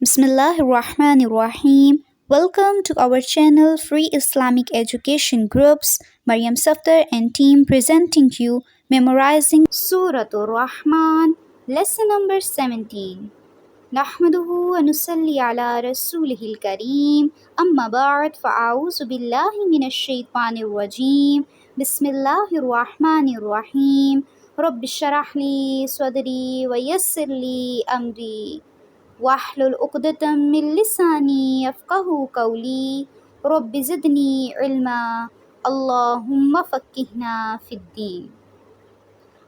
Bismillahirrahmanirrahim. Welcome to our channel Free Islamic Education Groups. Mariam Safdar and team presenting you Memorizing Surah Rahman, lesson number 17. نحمده ونصلي على رسوله الكريم أما بعد فأعوذ بالله من الشيطان الرجيم بسم الله الرحمن الرحيم رب اشرح لي صدري ويسر لي أمري واحلل عقدة من لساني يفقه قولي رب زدني علما اللهم فقهنا في الدين.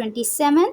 27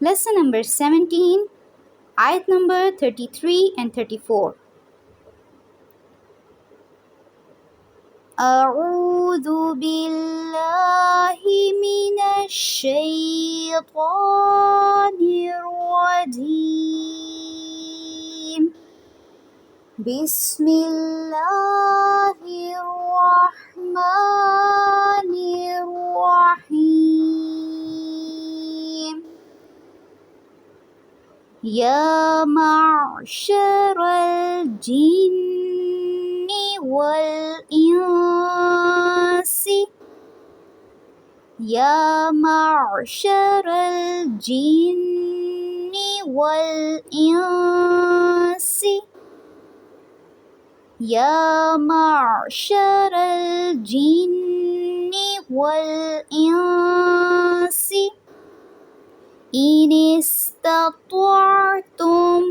lesson number 17, ayat number 33 and 34. أعوذ بالله من الشيطان الرجيم بسم الله الرحمن الرحيم يا معشر الجن والإنس يا معشر الجن والإنس يا معشر الجن والإنس إن استطعتم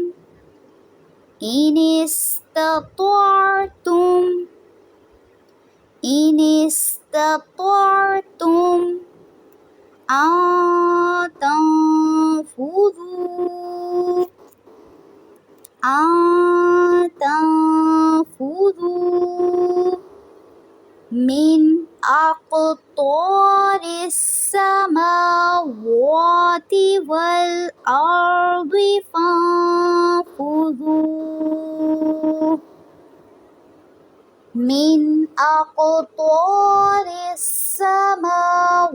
أن تنفذوا من أقطار السماوات والأرض فانفذوا من أقطار السماوات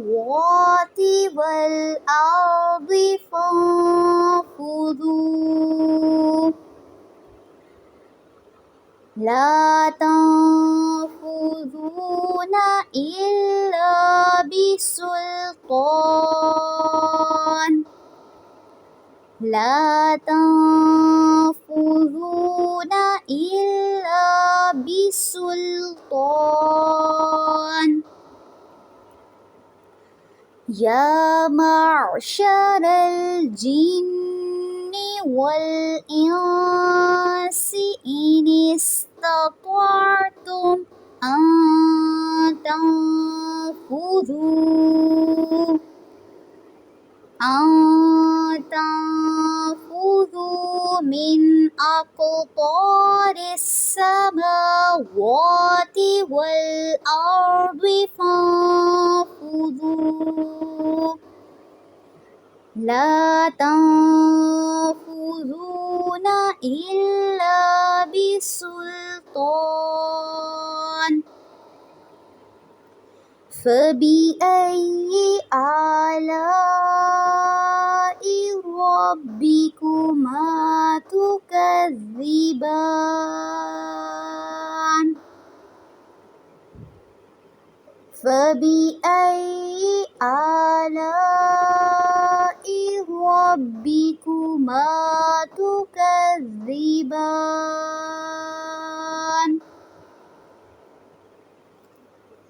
والأرض فانفذوا لا تنفذون إلا بسلطان لا تنفذون إلا بسلطان يا معشر الجن والإنس إن استطعتم أن تنفذوا من أقطار السماوات والأرض فانفذوا لا تنفذون إلا بسلطان فبأي آلاء ربكما تكذبان فبأي آلاء ربكما تكذبان।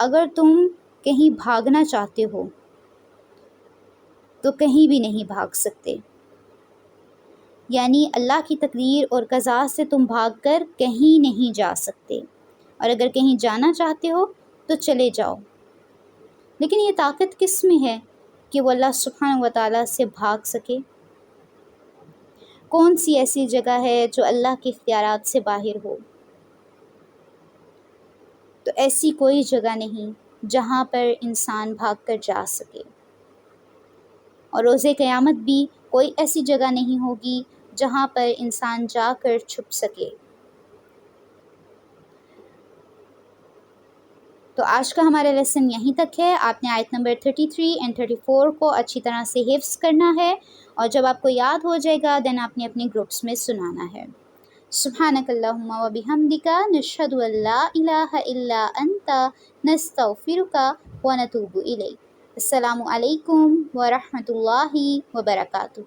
اگر تم کہیں بھاگنا چاہتے ہو تو کہیں بھی نہیں بھاگ سکتے، یعنی اللہ کی تقدیر اور قضاء سے تم بھاگ کر کہیں نہیں جا سکتے، اور اگر کہیں جانا چاہتے ہو تو چلے جاؤ۔ لیکن یہ طاقت کس میں ہے کہ وہ اللہ سبحانہ و تعالیٰ سے بھاگ سکے؟ کون سی ایسی جگہ ہے جو اللہ کے اختیارات سے باہر ہو؟ تو ایسی کوئی جگہ نہیں جہاں پر انسان بھاگ کر جا سکے، اور روز قیامت بھی کوئی ایسی جگہ نہیں ہوگی جہاں پر انسان جا کر چھپ سکے۔ تو آج کا ہمارا لیسن یہیں تک ہے۔ آپ نے آیت نمبر 33 اور 34 کو اچھی طرح سے حفظ کرنا ہے، اور جب آپ کو یاد ہو جائے گا دین آپ نے اپنے گروپس میں سنانا ہے۔ سبحانک اللہم و بحمدک، نشہد ان لا الہ الا انت، نستغفرک و نتوب الیک۔ السلام علیکم ورحمۃ اللہ وبرکاتہ۔